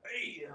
Hey.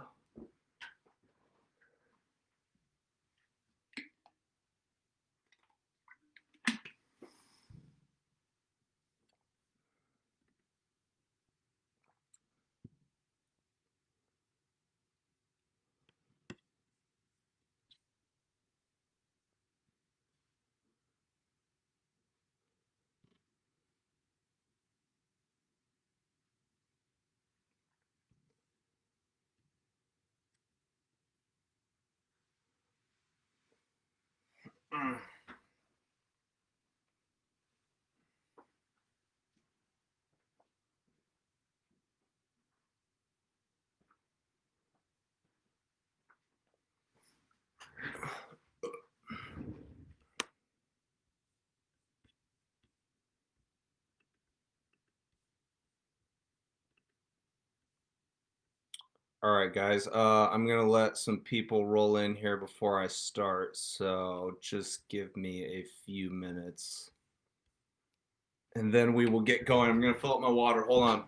All right, guys. I'm gonna let some people roll in here before I start, so just give me a few minutes, and then we will get going. I'm gonna fill up my water. Hold on.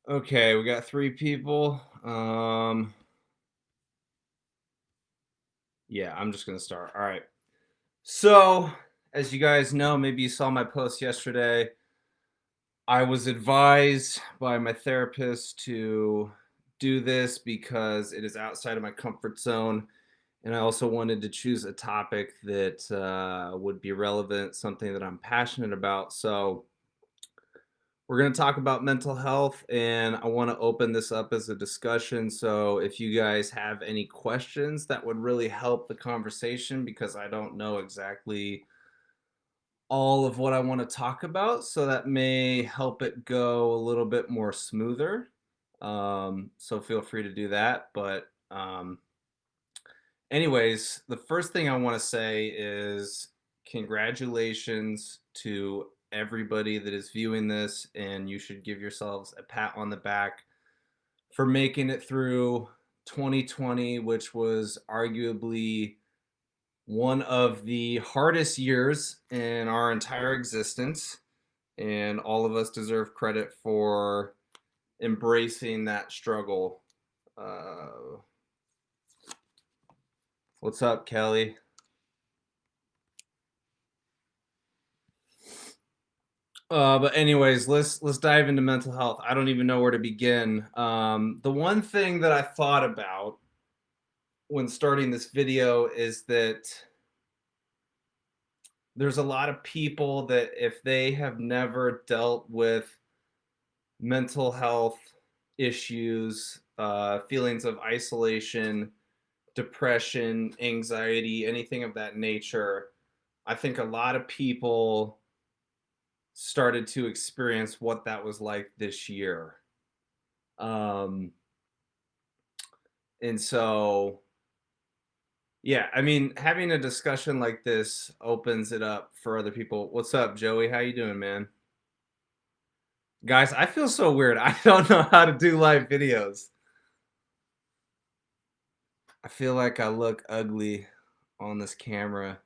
Okay, we got 3 people. Yeah, I'm just gonna start. All right. So, as you guys know, maybe you saw my post yesterday. I was advised by my therapist to do this because it is outside of my comfort zone. And I also wanted to choose a topic that would be relevant, something that I'm passionate about. So, we're going to talk about mental health, and I want to open this up as a discussion. So, if you guys have any questions, that would really help the conversation because I don't know exactly all of what I want to talk about. So, that may help it go a little bit more smoother. So, feel free to do that. But, anyways, the first thing I want to say is congratulations to everybody that is viewing this, and you should give yourselves a pat on the back for making it through 2020, which was arguably one of the hardest years in our entire existence. And all of us deserve credit for embracing that struggle. Uh, what's up, Kelly? But anyways, let's dive into mental health. I don't even know where to begin. The one thing that I thought about when starting this video is that there's a lot of people that if they have never dealt with mental health issues, feelings of isolation, depression, anxiety, anything of that nature, I think a lot of people started to experience what that was like this year. Um, and so, yeah, I mean, having a discussion like this opens it up for other people. What's up, Joey? How you doing, man? Guys, I feel so weird. I don't know how to do live videos. I feel like I look ugly on this camera.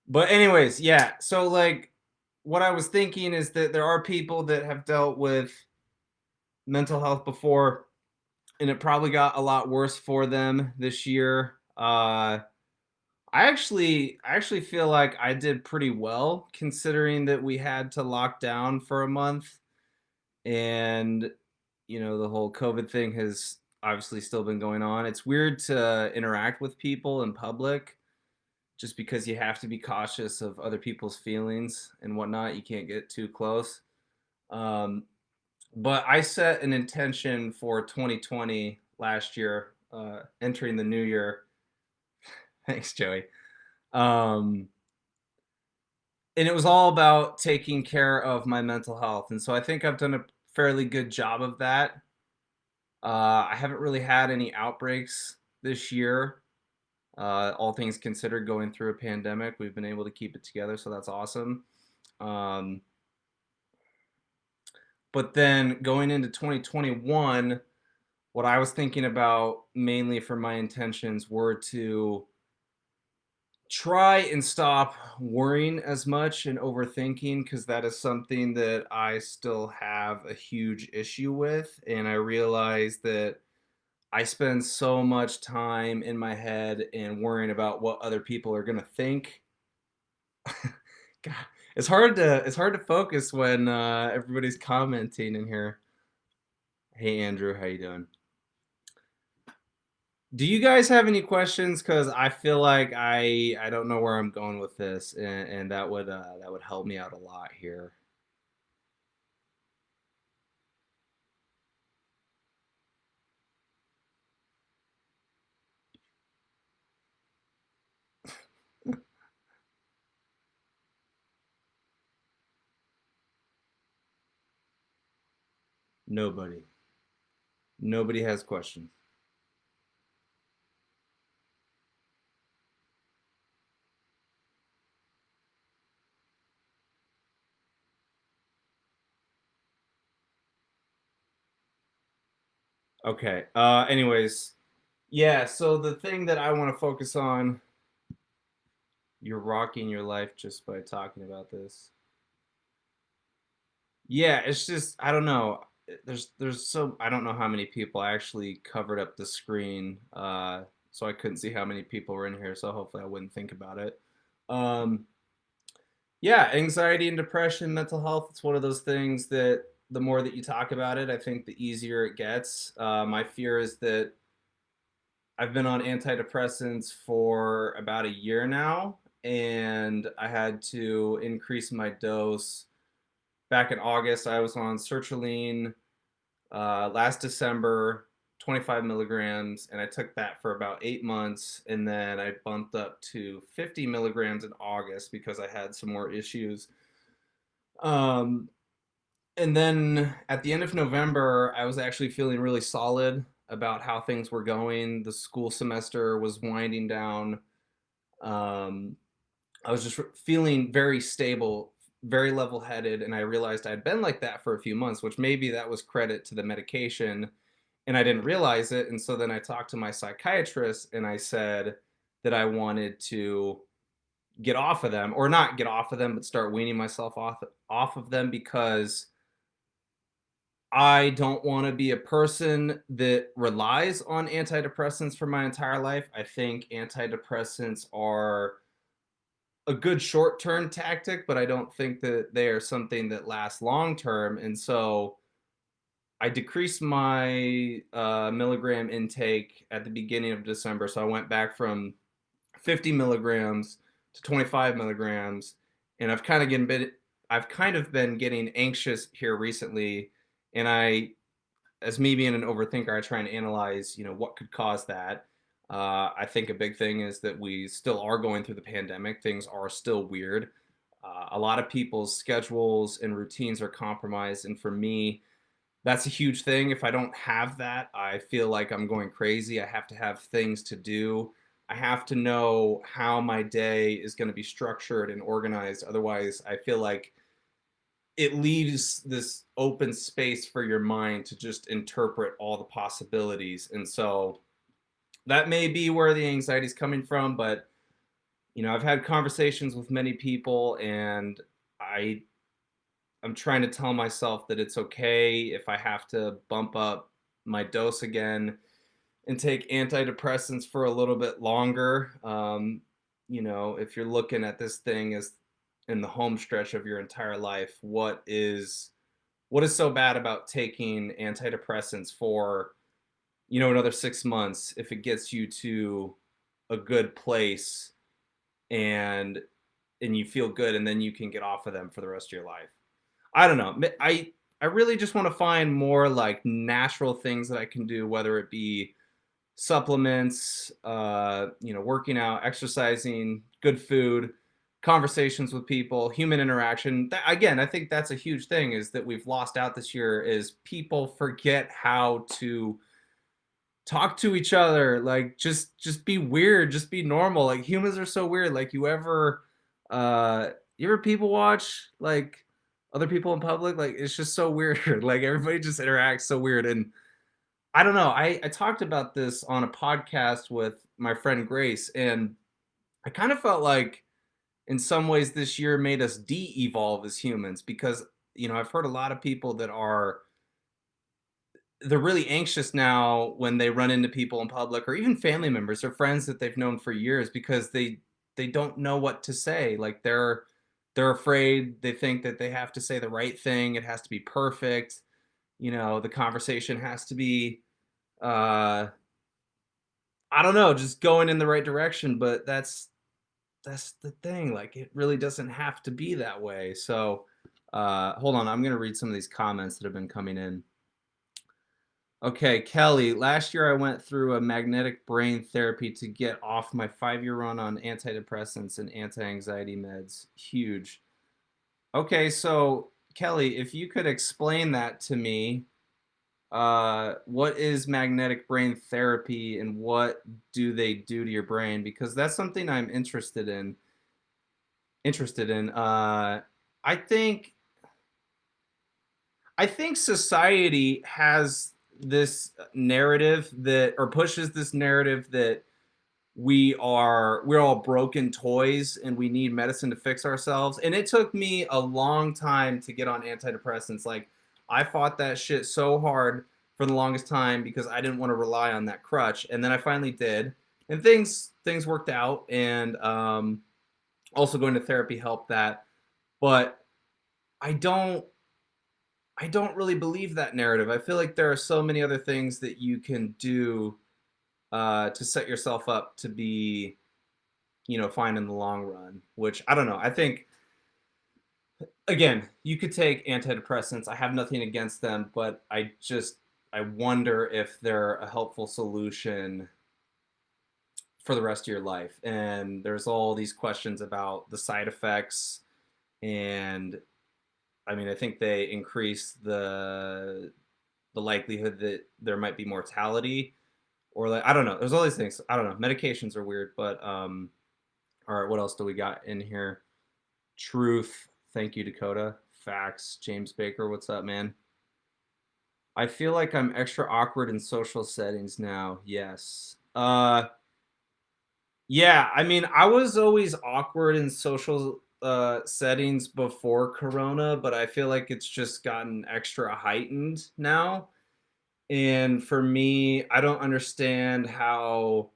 But anyways, yeah. So like what I was thinking is that there are people that have dealt with mental health before and it probably got a lot worse for them this year. I actually feel like I did pretty well considering that we had to lock down for a month and the whole COVID thing has obviously still been going on. It's weird to interact with people in public just because you have to be cautious of other people's feelings and whatnot. You can't get too close. Um, but I set an intention for 2020 last year, entering the new year. Thanks, Joey. Um, and it was all about taking care of my mental health. And so I think I've done a fairly good job of that. I haven't really had any outbreaks this year. All things considered, going through a pandemic, we've been able to keep it together, so that's awesome. Um, but then going into 2021, what I was thinking about mainly for my intentions were to try and stop worrying as much and overthinking, because that is something that I still have a huge issue with. And I realize that I spend so much time in my head and worrying about what other people are going to think. God, it's hard to focus when everybody's commenting in here. Hey Andrew, how you doing? Do you guys have any questions? Because I feel like I don't know where I'm going with this, and that would help me out a lot here. Nobody, nobody has questions. Okay. Anyways, yeah. So the thing that I want to focus on, you're rocking your life just by talking about this. Yeah, it's just I don't know. There's so I don't know how many people. I actually covered up the screen, so I couldn't see how many people were in here. So hopefully I wouldn't think about it. Um, yeah, anxiety and depression, mental health. It's one of those things that the more that you talk about it, I think the easier it gets. My fear is that I've been on antidepressants for about a year now, and I had to increase my dose. Back in August, I was on sertraline. Last December, 25 milligrams, and I took that for about 8 months, and then I bumped up to 50 milligrams in August because I had some more issues. Um, and then at the end of November, I was actually feeling really solid about how things were going. The school semester was winding down. Um, I was just feeling very stable, very level headed, and I realized I'd been like that for a few months, which maybe that was credit to the medication, and I didn't realize it. And so then I talked to my psychiatrist and I said that I wanted to get off of them, or not get off of them, but start weaning myself off of them, because I don't want to be a person that relies on antidepressants for my entire life. I think antidepressants are a good short-term tactic, but I don't think that they are something that lasts long term. And so I decreased my milligram intake at the beginning of December. So I went back from 50 milligrams to 25 milligrams, and I've kind of been getting anxious here recently, and as me being an overthinker, I try and analyze, what could cause that. I think a big thing is that we still are going through the pandemic. Things are still weird. A lot of people's schedules and routines are compromised, and for me, that's a huge thing. If I don't have that, I feel like I'm going crazy. I have to have things to do. I have to know how my day is going to be structured and organized. Otherwise, I feel like it leaves this open space for your mind to just interpret all the possibilities. And so that may be where the anxiety is coming from, but I've had conversations with many people, and I I'm trying to tell myself that it's okay if I have to bump up my dose again and take antidepressants for a little bit longer. If you're looking at this thing as in the home stretch of your entire life, what is so bad about taking antidepressants for, another 6 months if it gets you to a good place, and you feel good, and then you can get off of them for the rest of your life. I don't know. I really just want to find more like natural things that I can do, whether it be supplements, working out, exercising, good food. conversations with people, human interaction. Again, I think that's a huge thing is that we've lost out this year is people forget how to talk to each other, like just be weird, just be normal. Like humans are so weird. Like you ever people watch like other people in public? Like it's just so weird. Like everybody just interacts so weird. And I don't know. I talked about this on a podcast with my friend Grace, and I kind of felt like in some ways this year made us de-evolve as humans because I've heard a lot of people that they're really anxious now when they run into people in public or even family members or friends that they've known for years because they don't know what to say. Like they're afraid, they think that they have to say the right thing, it has to be perfect, the conversation has to be uh I don't know, just going in the right direction, but that's the thing. Like it really doesn't have to be that way. So hold on, I'm gonna read some of these comments that have been coming in. Okay, Kelly, last year I went through a magnetic brain therapy to get off my 5-year run on antidepressants and anti-anxiety meds. Huge. Okay, so Kelly, if you could explain that to me, what is magnetic brain therapy and what do they do to your brain? Because that's something I'm interested in. I think I think society has this narrative that or pushes this narrative that we're all broken toys and we need medicine to fix ourselves. And it took me a long time to get on antidepressants. Like I fought that shit so hard for the longest time because I didn't want to rely on that crutch. And then I finally did. And things worked out, and also going to therapy helped that. But I don't I don't really believe that narrative. I feel like there are so many other things that you can do to set yourself up to be, fine in the long run. Which I don't know. I think again, you could take antidepressants. I have nothing against them, but I wonder if they're a helpful solution for the rest of your life. And there's all these questions about the side effects, and I mean, I think they increase the likelihood that there might be mortality, or like I don't know. There's all these things. I don't know. Medications are weird, but all right, what else do we got in here? Truth. Thank you, Dakota. Facts. James Baker, what's up, man? I feel like I'm extra awkward in social settings now. Yes. Yeah, I mean, I was always awkward in social settings before Corona, but I feel like it's just gotten extra heightened now. And for me, I don't understand how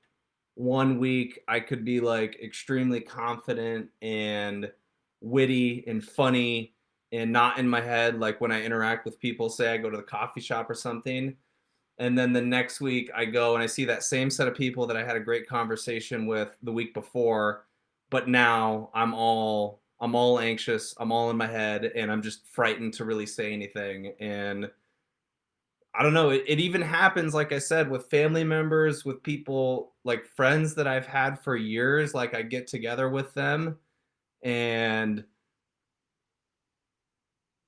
one week I could be like extremely confident and witty and funny and not in my head, like when I interact with people, say I go to the coffee shop or something. And then the next week I go and I see that same set of people that I had a great conversation with the week before, but now I'm all anxious, I'm all in my head, and I'm just frightened to really say anything. And I don't know, it even happens, like I said, with family members, with people like friends that I've had for years. Like I get together with them and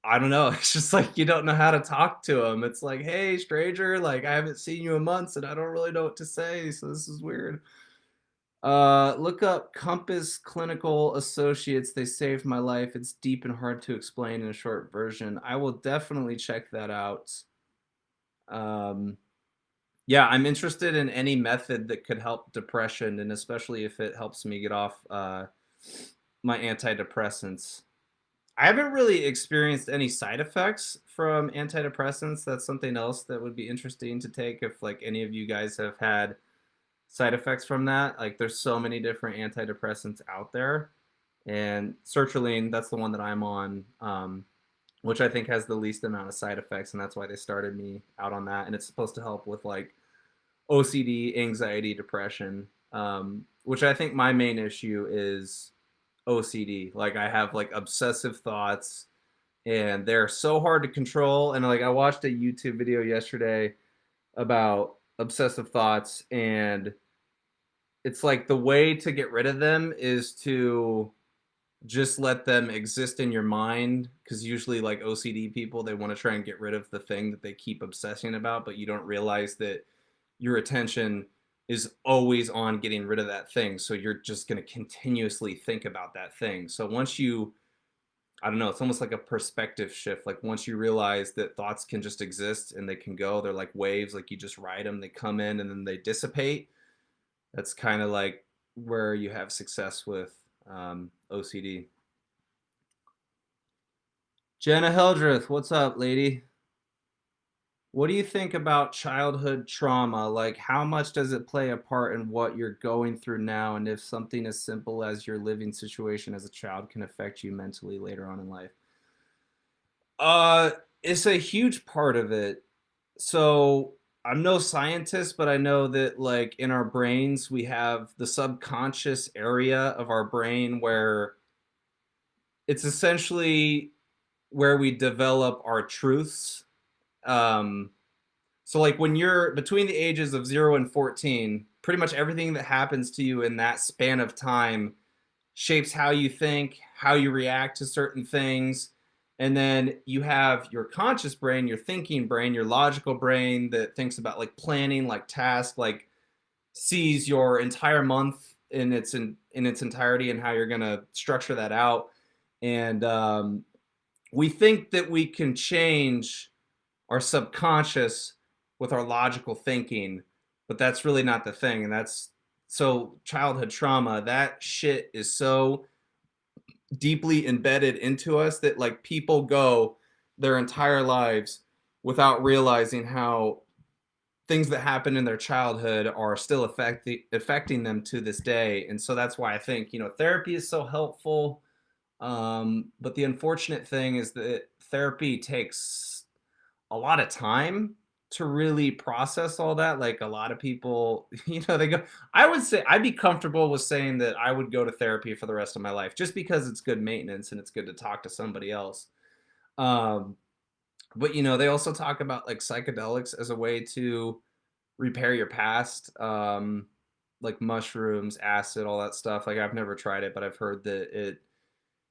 I don't know. It's just like you don't know how to talk to them. It's like, hey, stranger, like I haven't seen you in months and I don't really know what to say. So this is weird. Look up Compass Clinical Associates. They saved my life. It's deep and hard to explain in a short version. I will definitely check that out. Um, yeah, I'm interested in any method that could help depression, and especially if it helps me get off my antidepressants. I haven't really experienced any side effects from antidepressants. That's something else that would be interesting to take if like any of you guys have had side effects from that. Like there's so many different antidepressants out there. And sertraline, that's the one that I'm on, which I think has the least amount of side effects, and that's why they started me out on that. And it's supposed to help with like OCD, anxiety, depression, which I think my main issue is OCD. Like I have like obsessive thoughts and they're so hard to control. And like I watched a YouTube video yesterday about obsessive thoughts, and it's like the way to get rid of them is to just let them exist in your mind, because usually like OCD people, they want to try and get rid of the thing that they keep obsessing about, but you don't realize that your attention is always on getting rid of that thing, so you're just going to continuously think about that thing. So once you, I don't know, it's almost like a perspective shift. Like once you realize that thoughts can just exist and they can go, they're like waves, like you just ride them, they come in and then they dissipate. That's kind of like where you have success with OCD. Jenna Hildreth, what's up, lady? What do you think about childhood trauma? Like, how much does it play a part in what you're going through now? And if something as simple as your living situation as a child can affect you mentally later on in life? Uh, it's a huge part of it. So I'm no scientist, but I know that like in our brains, we have the subconscious area of our brain where it's essentially where we develop our truths. Um, so like when you're between the ages of 0 and 14, pretty much everything that happens to you in that span of time shapes how you think, how you react to certain things. And then you have your conscious brain, your thinking brain, your logical brain that thinks about like planning, like task, like sees your entire month in its entirety and how you're going to structure that out. And we think that we can change our subconscious with our logical thinking, but that's really not the thing. And that's so childhood trauma, that shit is so deeply embedded into us that like people go their entire lives without realizing how things that happen in their childhood are still affecting them to this day. And so that's why I think, you know, therapy is so helpful. But the unfortunate thing is that therapy takes a lot of time to really process all that. Like a lot of people, you know, they go, I would say I'd be comfortable with saying that I would go to therapy for the rest of my life just because it's good maintenance and it's good to talk to somebody else. Um, but you know, they also talk about like psychedelics as a way to repair your past. Like mushrooms, acid, all that stuff. Like I've never tried it, but I've heard that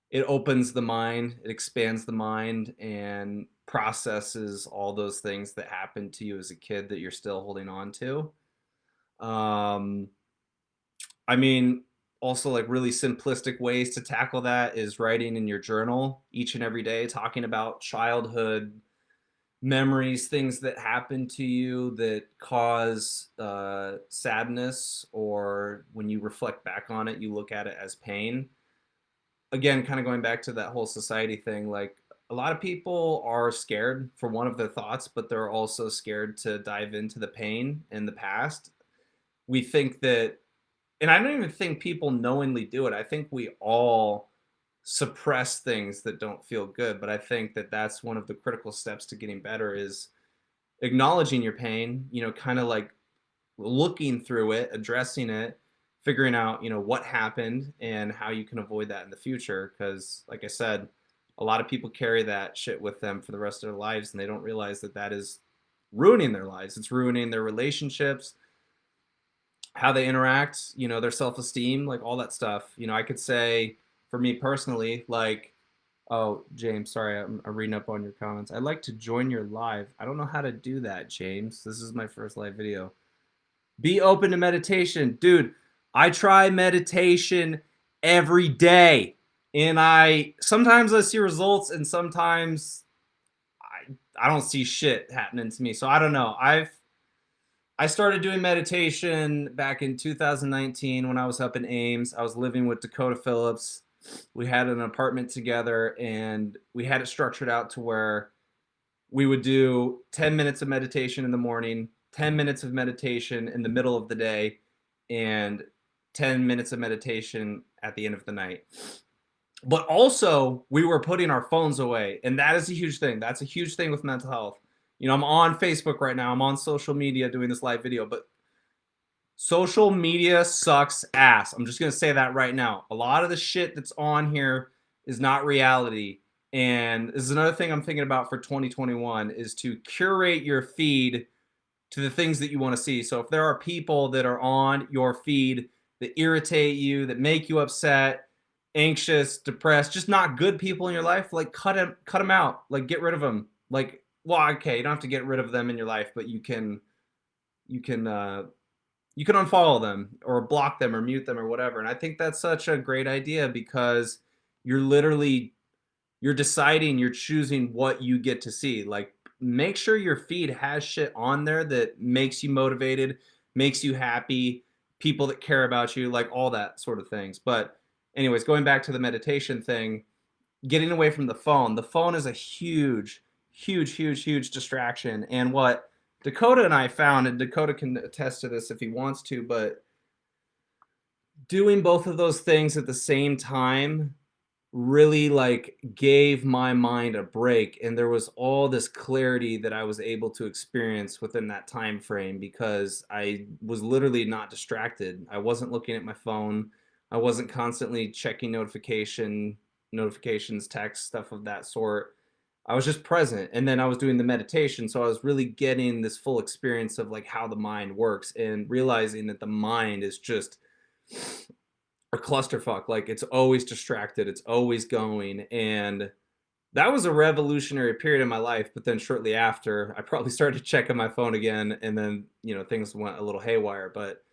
it opens the mind, it expands the mind, and processes all those things that happened to you as a kid that you're still holding on to. Um, I mean, also like really simplistic ways to tackle that is writing in your journal each and every day, talking about childhood memories, things that happen to you that cause sadness, or when you reflect back on it, you look at it as pain. Again, kind of going back to that whole society thing, like a lot of people are scared for one of their thoughts, but they're also scared to dive into the pain in the past. We think that, and I don't even think people knowingly do it. I think we all suppress things that don't feel good, but I think that that's one of the critical steps to getting better is acknowledging your pain, you know, kind of like looking through it, addressing it, figuring out, you know, what happened and how you can avoid that in the future. Because, like I said, a lot of people carry that shit with them for the rest of their lives and they don't realize that that is ruining their lives. It's ruining their relationships, how they interact, you know, their self esteem, like all that stuff. You know, I could say for me personally, like, oh, James, sorry, I'm reading up on your comments. I'd like to join your live. I don't know how to do that, James. This is my first live video. Be open to meditation. Dude, I try meditation every day. And I sometimes I see results and sometimes I don't see shit happening to me. So I don't know. I started doing meditation back in 2019 when I was up in Ames. I was living with Dakota Phillips. We had an apartment together and we had it structured out to where we would do 10 minutes of meditation in the morning, 10 minutes of meditation in the middle of the day, and 10 minutes of meditation at the end of the night. But also, we were putting our phones away, and that is a huge thing. That's a huge thing with mental health. You know, I'm on Facebook right now, I'm on social media doing this live video, but social media sucks ass. I'm just going to say that right now. A lot of the shit that's on here is not reality. And this is another thing I'm thinking about for 2021 is to curate your feed to the things that you want to see. So if there are people that are on your feed that irritate you, that make you upset, anxious, depressed, just not good people in your life, like cut them out, like get rid of them. Like, well, okay, you don't have to get rid of them in your life, but you can you can unfollow them or block them or mute them or whatever. And I think that's such a great idea because you're literally you're deciding, you're choosing what you get to see. Like make sure your feed has shit on there that makes you motivated, makes you happy, people that care about you, like all that sort of things. But anyways, going back to the meditation thing, getting away from the phone. The phone is a huge distraction. And what Dakota and I found, and Dakota can attest to this if he wants to, but doing both of those things at the same time really like gave my mind a break, and there was all this clarity that I was able to experience within that time frame because I was literally not distracted. I wasn't looking at my phone. I wasn't constantly checking notifications, text, stuff of that sort. I was just present, and then I was doing the meditation, so I was really getting this full experience of like how the mind works and realizing that the mind is just a clusterfuck. Like it's always distracted, it's always going. And that was a revolutionary period in my life. But then shortly after, I probably started checking my phone again, and then things went a little haywire. But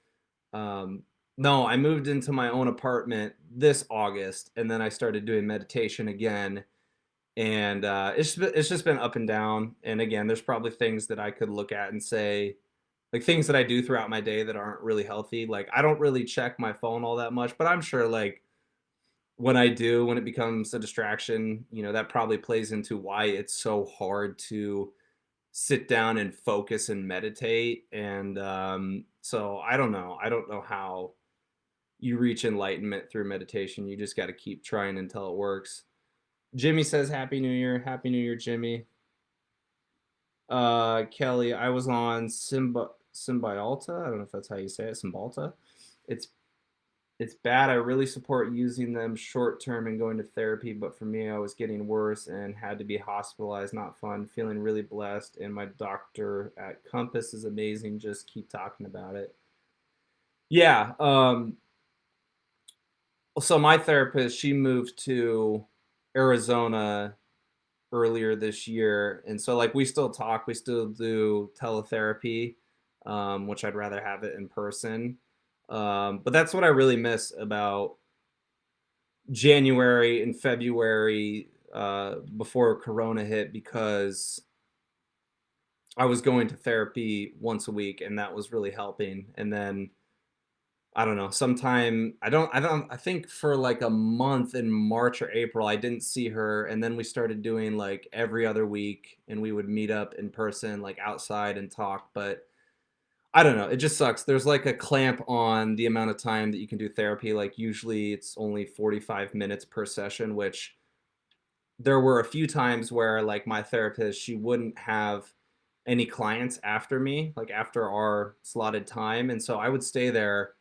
um, no, I moved into my own apartment this August, and then I started doing meditation again. And it's just been up and down. And again, there's probably things that I could look at and say, like things that I do throughout my day that aren't really healthy. Like I don't really check my phone all that much, but I'm sure like when I do, when it becomes a distraction, that probably plays into why it's so hard to sit down and focus and meditate. And so I don't know. I don't know how you reach enlightenment through meditation. You just got to keep trying until it works. Jimmy says Happy New Year. Happy New Year, Jimmy. Kelly, I was on Symbialta. I don't know if that's how you say it. Symbalta. It's it's bad. I really support using them short term and going to therapy, but for me, I was getting worse and had to be hospitalized. Not fun. Feeling really blessed, and my doctor at Compass is amazing. Just keep talking about it. Yeah. So my therapist, she moved to Arizona earlier this year, and so like we still talk. We still do teletherapy, which I'd rather have it in person. But that's what I really miss about January and February before Corona hit because I was going to therapy once a week and that was really helping. And then I don't know, sometime I think for like a month in March or April I didn't see her, and then we started doing like every other week and we would meet up in person like outside and talk, but I don't know. It just sucks. There's like a clamp on the amount of time that you can do therapy. Like usually it's only 45 minutes per session, which there were a few times where like my therapist, she wouldn't have any clients after me, like after our slotted time. And so I would stay there.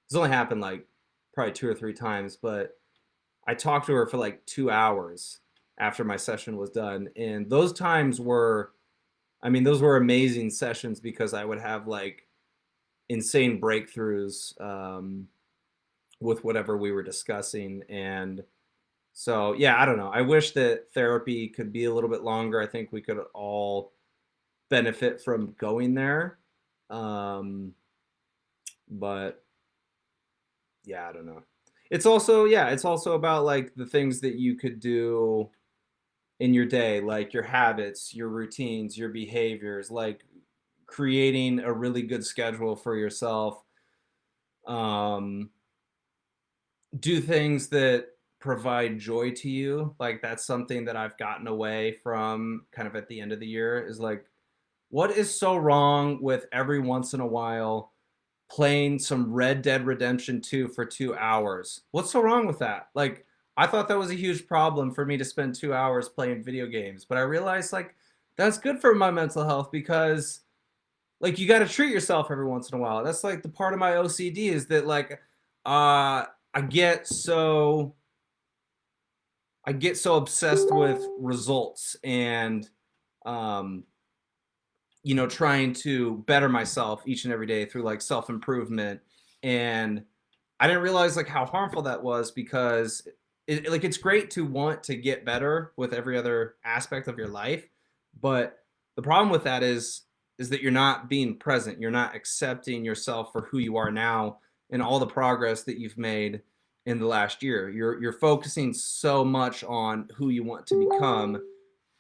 It's only happened like probably two or three times, but I talked to her for like 2 hours after my session was done. And those times were, I mean, those were amazing sessions because I would have like insane breakthroughs with whatever we were discussing. And so, yeah, I don't know. I wish that therapy could be a little bit longer. I think we could all benefit from going there. Um, but yeah, I don't know. It's also, yeah, it's also about like the things that you could do in your day, like your habits, your routines, your behaviors, like creating a really good schedule for yourself. Um, do things that provide joy to you. Like that's something that I've gotten away from kind of at the end of the year is like, what is so wrong with every once in a while playing some Red Dead Redemption 2 for 2 hours? What's so wrong with that? Like, I thought that was a huge problem for me to spend 2 hours playing video games, but I realized like that's good for my mental health because like you got to treat yourself every once in a while. That's like the part of my OCD is that like I get so obsessed with results and um trying to better myself each and every day through like self improvement and I didn't realize like how harmful that was because like it's great to want to get better with every other aspect of your life, but the problem with that is that you're not being present. You're not accepting yourself for who you are now and all the progress that you've made in the last year. You're focusing so much on who you want to become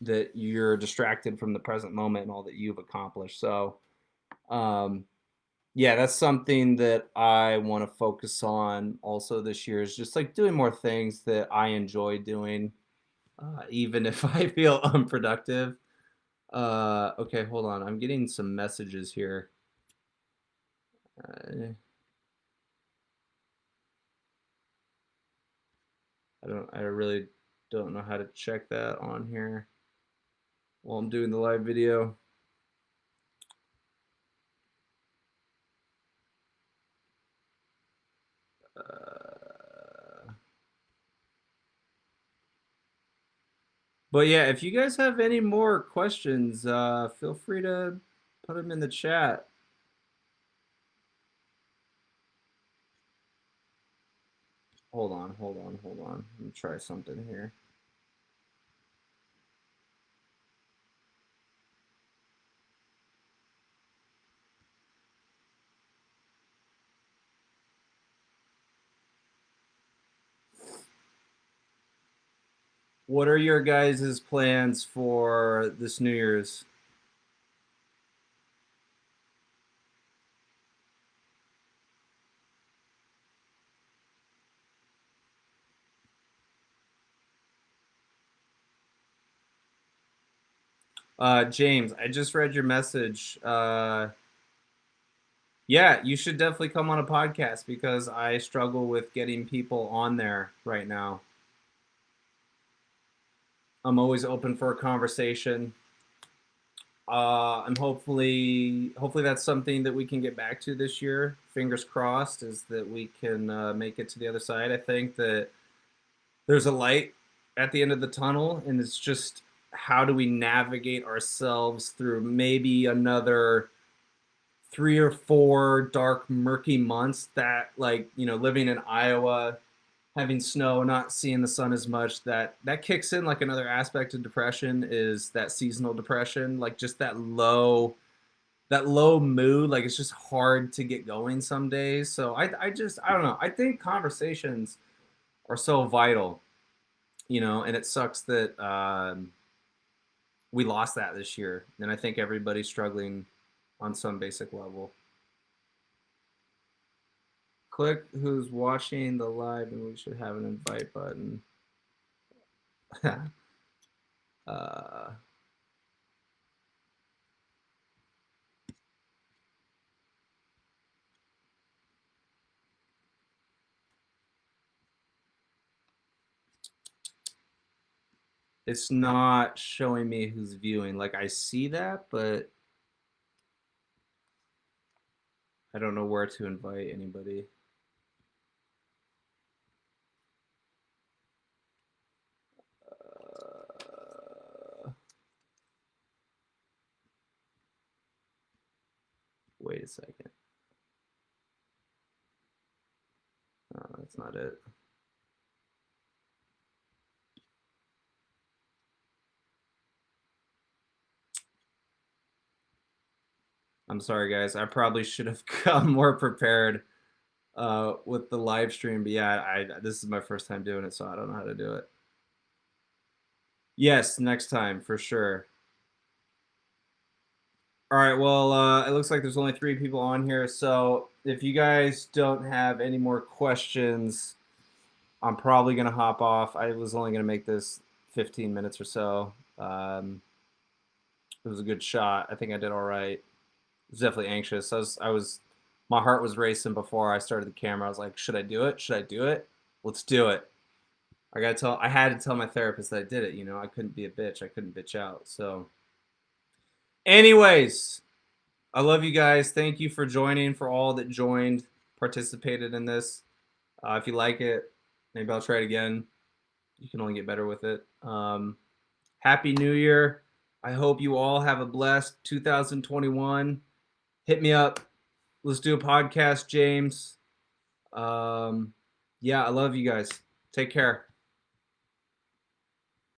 that you're distracted from the present moment and all that you've accomplished. So, um, yeah, that's something that I want to focus on also this year is just like doing more things that I enjoy doing, even if I feel unproductive. Okay, hold on. I'm getting some messages here. Uh, I really don't know how to check that on here while I'm doing the live video. Uh, but yeah, if you guys have any more questions, feel free to put them in the chat. Hold on. Let me try something here. What are your guys' plans for this New Year's? James, I just read your message. Yeah, you should definitely come on a podcast because I struggle with getting people on there right now. I'm always open for a conversation. And hopefully that's something that we can get back to this year. Fingers crossed, is that we can make it to the other side. I think that there's a light at the end of the tunnel, and it's just how do we navigate ourselves through maybe another 3 or 4 dark, murky months that, like, living in Iowa, having snow, not seeing the sun as much, that kicks in. Like another aspect of depression is that seasonal depression, like just that low mood. Like it's just hard to get going some days. So I don't know. I think conversations are so vital, and it sucks that we lost that this year. And I think everybody's struggling on some basic level. Click who's watching the live, and we should have an invite button. uh, it's not showing me who's viewing. Like I see that, but I don't know where to invite anybody. Wait a second. That's not it. I'm sorry, guys. I probably should have come more prepared with the live stream. But yeah, this is my first time doing it, so I don't know how to do it. Yes, next time for sure. All right. Well, it looks like there's only 3 people on here, so if you guys don't have any more questions, I'm probably gonna hop off. I was only gonna make this 15 minutes or so. It was a good shot. I think I did all right. I was definitely anxious. My heart was racing before I started the camera. I was like, should I do it? Should I do it? Let's do it. I had to tell my therapist that I did it. I couldn't be a bitch. I couldn't bitch out. So, anyways, I love you guys. Thank you for joining. For all that joined, participated in this. If you like it, maybe I'll try it again. You can only get better with it. Happy New Year. I hope you all have a blessed 2021. Hit me up. Let's do a podcast, James. Yeah, I love you guys. Take care.